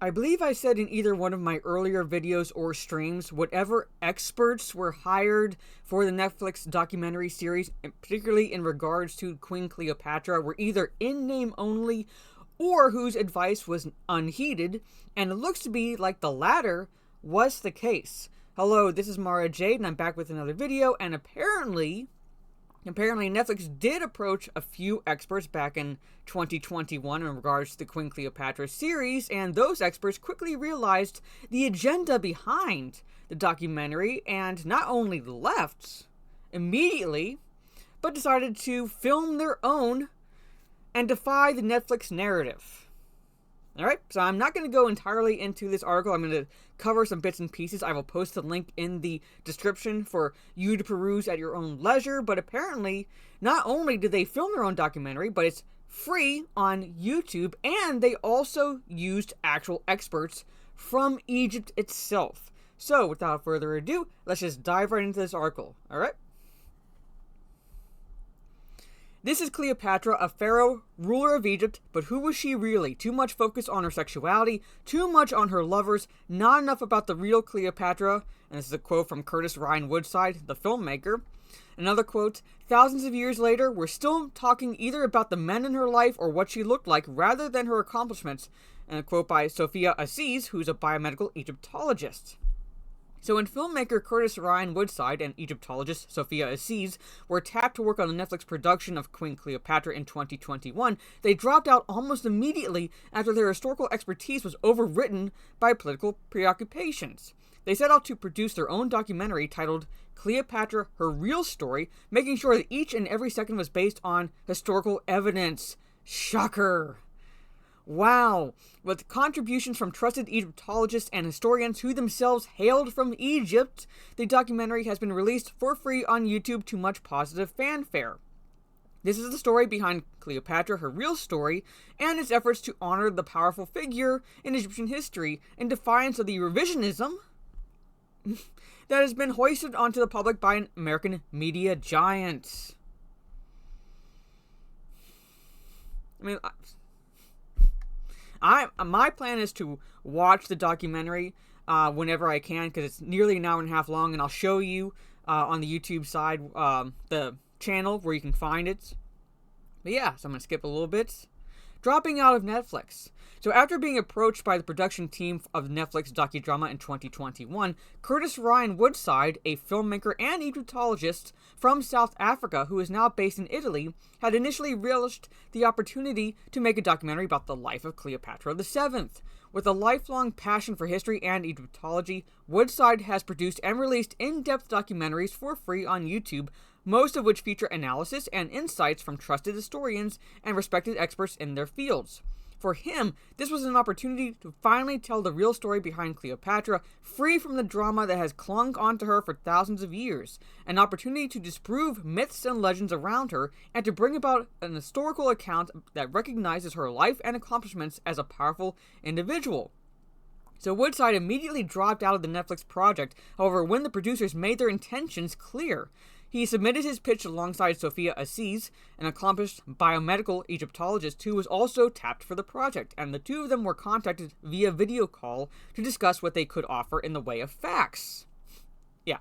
I believe I said in either one of my earlier videos or streams, whatever experts were hired for the Netflix documentary series, and particularly in regards to Queen Cleopatra, were either in name only or whose advice was unheeded, and it looks to be like the latter was the case. Hello, this is Mara Jade, and I'm back with another video, and apparently Netflix did approach a few experts back in 2021 in regards to the Queen Cleopatra series, and those experts quickly realized the agenda behind the documentary and not only left immediately, but decided to film their own and defy the Netflix narrative. Alright, so I'm not going to go entirely into this article. I'm going to cover some bits and pieces. I will post the link in the description for you to peruse at your own leisure. But apparently, not only did they film their own documentary, but it's free on YouTube. And they also used actual experts from Egypt itself. So, without further ado, let's just dive right into this article. Alright? This is Cleopatra, a pharaoh, ruler of Egypt, but who was she really? Too much focus on her sexuality, too much on her lovers, not enough about the real Cleopatra. And this is a quote from Curtis Ryan Woodside, the filmmaker. Another quote, thousands of years later, we're still talking either about the men in her life or what she looked like rather than her accomplishments. And a quote by Sophia Aziz, who's a biomedical Egyptologist. So when filmmaker Curtis Ryan Woodside and Egyptologist Sophia Aziz were tapped to work on the Netflix production of Queen Cleopatra in 2021, they dropped out almost immediately after their historical expertise was overwritten by political preoccupations. They set out to produce their own documentary titled Cleopatra, Her Real Story, making sure that each and every second was based on historical evidence. Shocker! Wow! With contributions from trusted Egyptologists and historians who themselves hailed from Egypt, the documentary has been released for free on YouTube to much positive fanfare. This is the story behind Cleopatra, Her Real Story, and its efforts to honor the powerful figure in Egyptian history in defiance of the revisionism that has been hoisted onto the public by an American media giant. My plan is to watch the documentary whenever I can, because it's nearly an hour and a half long, and I'll show you on the YouTube side the channel where you can find it. But yeah, so I'm going to skip a little bit. Dropping out of Netflix. So after being approached by the production team of the Netflix docudrama in 2021, Curtis Ryan Woodside, a filmmaker and Egyptologist from South Africa who is now based in Italy, had initially relished the opportunity to make a documentary about the life of Cleopatra VII. With a lifelong passion for history and Egyptology, Woodside has produced and released in-depth documentaries for free on YouTube, most of which feature analysis and insights from trusted historians and respected experts in their fields. For him, this was an opportunity to finally tell the real story behind Cleopatra, free from the drama that has clung onto her for thousands of years, an opportunity to disprove myths and legends around her, and to bring about an historical account that recognizes her life and accomplishments as a powerful individual. So Woodside immediately dropped out of the Netflix project, however, when the producers made their intentions clear. He submitted his pitch alongside Sophia Aziz, an accomplished biomedical Egyptologist who was also tapped for the project, and the two of them were contacted via video call to discuss what they could offer in the way of facts. Yeah.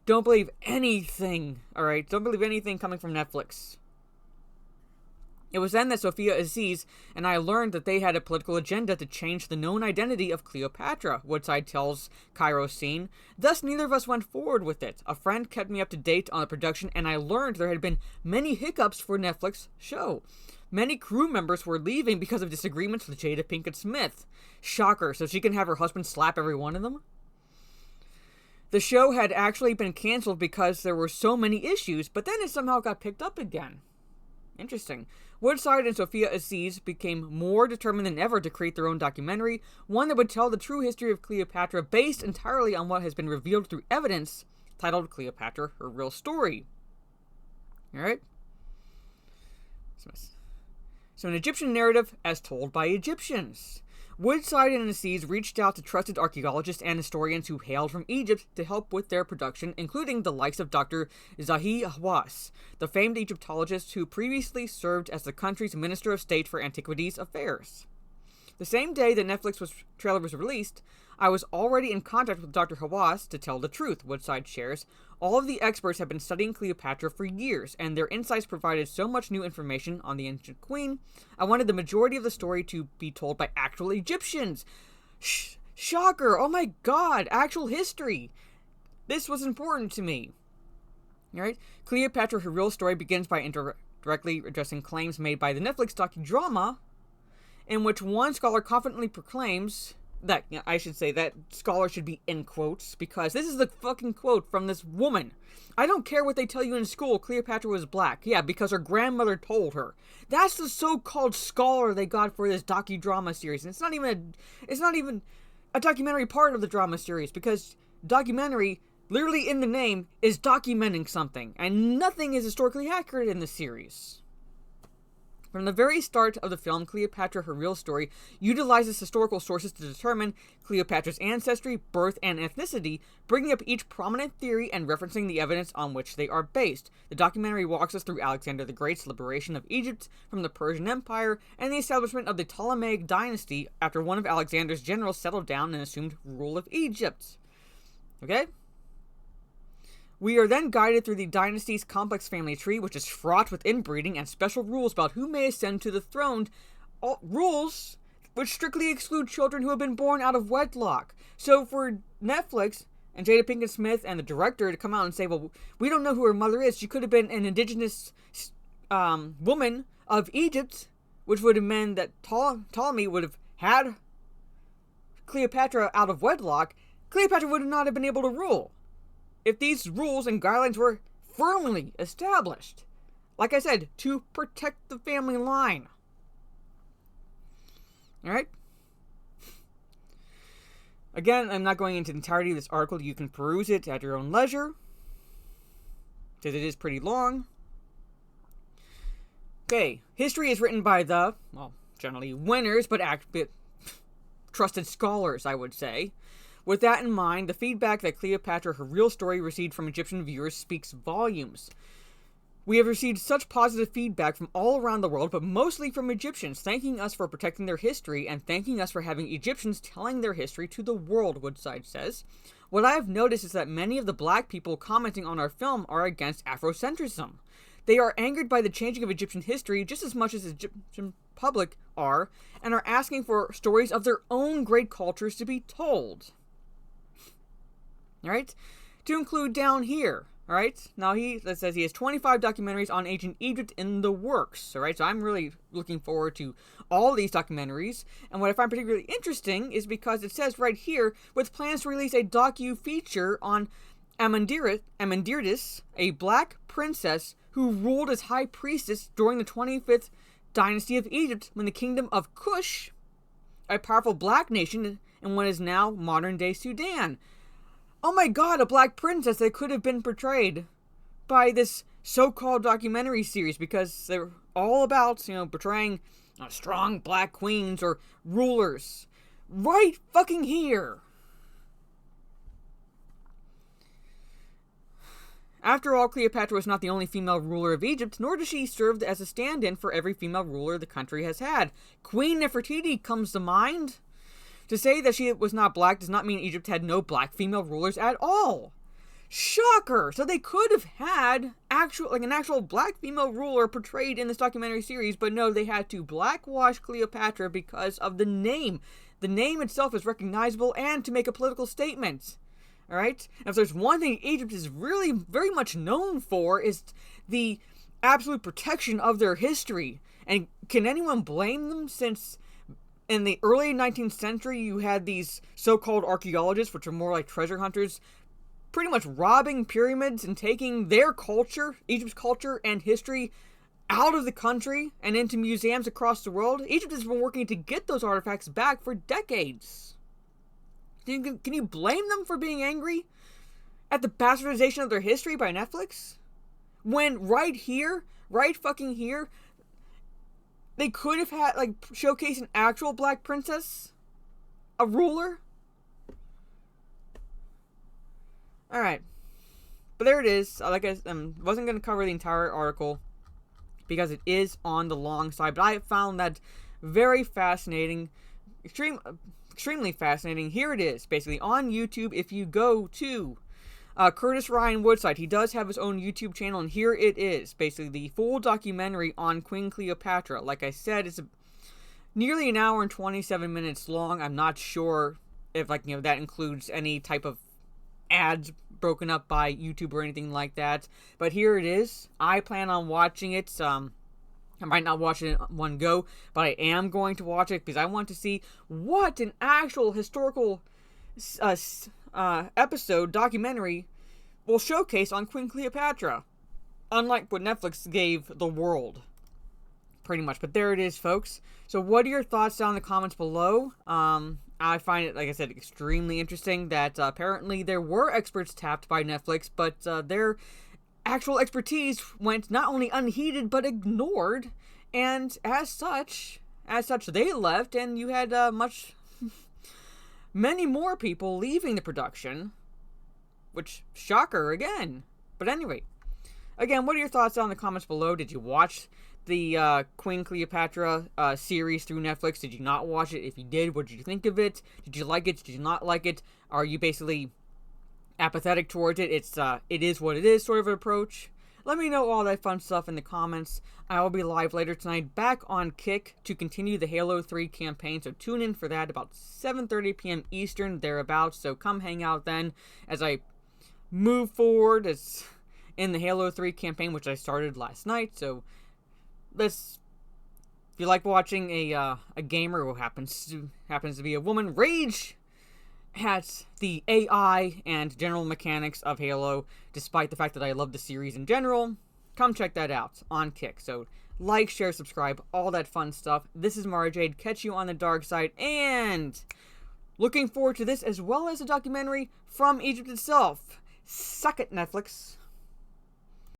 Don't believe anything, alright? Don't believe anything coming from Netflix. It was then that Sophia Aziz and I learned that they had a political agenda to change the known identity of Cleopatra, Woodside tells Cairo Scene. Thus, neither of us went forward with it. A friend kept me up to date on the production, and I learned there had been many hiccups for Netflix show. Many crew members were leaving because of disagreements with Jada Pinkett Smith. Shocker, so she can have her husband slap every one of them? The show had actually been canceled because there were so many issues, but then it somehow got picked up again. Interesting. Woodside and Sophia Aziz became more determined than ever to create their own documentary, one that would tell the true history of Cleopatra based entirely on what has been revealed through evidence, titled Cleopatra, Her Real Story. Alright? So an Egyptian narrative as told by Egyptians. Woodside and Aziz reached out to trusted archaeologists and historians who hailed from Egypt to help with their production, including the likes of Dr. Zahi Hawass, the famed Egyptologist who previously served as the country's Minister of State for Antiquities Affairs. The same day the Netflix trailer was released, I was already in contact with Dr. Hawass to tell the truth, Woodside shares. All of the experts have been studying Cleopatra for years, and their insights provided so much new information on the ancient queen. I wanted the majority of the story to be told by actual Egyptians. Shocker! Oh my god! Actual history! This was important to me. Alright? Cleopatra, her real story, begins by directly addressing claims made by the Netflix docudrama, in which one scholar confidently proclaims that, I should say, that scholar should be in quotes, because this is the fucking quote from this woman. I don't care what they tell you in school, Cleopatra was black. Yeah, because her grandmother told her. That's the so-called scholar they got for this docudrama series. And it's not even a documentary part of the drama series, because documentary, literally in the name, is documenting something, and nothing is historically accurate in the series. From the very start of the film, Cleopatra, her real story, utilizes historical sources to determine Cleopatra's ancestry, birth, and ethnicity, bringing up each prominent theory and referencing the evidence on which they are based. The documentary walks us through Alexander the Great's liberation of Egypt from the Persian Empire and the establishment of the Ptolemaic dynasty after one of Alexander's generals settled down and assumed rule of Egypt. Okay? We are then guided through the dynasty's complex family tree, which is fraught with inbreeding and special rules about who may ascend to the throne. Rules which strictly exclude children who have been born out of wedlock. So for Netflix and Jada Pinkett Smith and the director to come out and say, well, we don't know who her mother is. She could have been an indigenous woman of Egypt, which would have meant that Ptolemy would have had Cleopatra out of wedlock. Cleopatra would not have been able to rule if these rules and guidelines were firmly established. Like I said, to protect the family line. Alright? Again, I'm not going into the entirety of this article. You can peruse it at your own leisure, because it is pretty long. Okay, history is written by the, well, generally winners, but trusted scholars, I would say. With that in mind, the feedback that Cleopatra, her real story, received from Egyptian viewers speaks volumes. We have received such positive feedback from all around the world, but mostly from Egyptians, thanking us for protecting their history and thanking us for having Egyptians telling their history to the world, Woodside says. What I have noticed is that many of the black people commenting on our film are against Afrocentrism. They are angered by the changing of Egyptian history just as much as the Egyptian public are, and are asking for stories of their own great cultures to be told. Alright? To include down here. Alright? Now that says he has 25 documentaries on ancient Egypt in the works. Alright? So I'm really looking forward to all these documentaries. And what I find particularly interesting is because it says right here, with plans to release a docu-feature on Amendirdis, a black princess who ruled as high priestess during the 25th dynasty of Egypt when the kingdom of Kush, a powerful black nation in what is now modern-day Sudan. Oh my god, a black princess that could have been portrayed by this so-called documentary series, because they're all about, portraying strong black queens or rulers. Right fucking here. After all, Cleopatra was not the only female ruler of Egypt, nor does she serve as a stand-in for every female ruler the country has had. Queen Nefertiti comes to mind. To say that she was not black does not mean Egypt had no black female rulers at all. Shocker! So they could have had an actual black female ruler portrayed in this documentary series, but no, they had to blackwash Cleopatra because of the name. The name itself is recognizable, and to make a political statement. Alright? If there's one thing Egypt is really very much known for, is the absolute protection of their history. And can anyone blame them, since in the early 19th century, you had these so-called archaeologists, which are more like treasure hunters, pretty much robbing pyramids and taking their culture, Egypt's culture and history, out of the country and into museums across the world. Egypt has been working to get those artifacts back for decades. Can you blame them for being angry at the bastardization of their history by Netflix? When right fucking here, they could have had, showcased an actual black princess? A ruler? Alright. But there it is. Like I wasn't going to cover the entire article because it is on the long side, but I found that very fascinating. extremely fascinating. Here it is, basically on YouTube. If you go to Curtis Ryan Woodside, he does have his own YouTube channel, and here it is, basically the full documentary on Queen Cleopatra. Like I said, it's nearly an hour and 27 minutes long. I'm not sure if, that includes any type of ads broken up by YouTube or anything like that. But here it is. I plan on watching it. I might not watch it in one go, but I am going to watch it because I want to see what an actual historical episode, documentary, will showcase on Queen Cleopatra. Unlike what Netflix gave the world, pretty much. But there it is, folks. So what are your thoughts down in the comments below? I find it, like I said, extremely interesting that apparently there were experts tapped by Netflix, but their actual expertise went not only unheeded but ignored, and as such they left, and you had many more people leaving the production, which, shocker again. But anyway, again, what are your thoughts down in the comments below? Did you watch the Queen Cleopatra series through Netflix? Did you not watch it? If you did, what did you think of it? Did you like it? Did you not like it? Are you basically apathetic towards it? It is what it is sort of an approach. Let me know all that fun stuff in the comments. I will be live later tonight back on Kick to continue the Halo 3 campaign, so tune in for that about 7:30 p.m. Eastern, thereabouts. So come hang out then as I move forward in the Halo 3 campaign, which I started last night. So if you like watching a gamer who happens to be a woman rage at the AI and general mechanics of Halo, despite the fact that I love the series in general, come check that out on Kick. So like, share, subscribe, all that fun stuff. This is Mara Jade. Catch you on the dark side, and looking forward to this as well as a documentary from Egypt itself. Suck it, Netflix.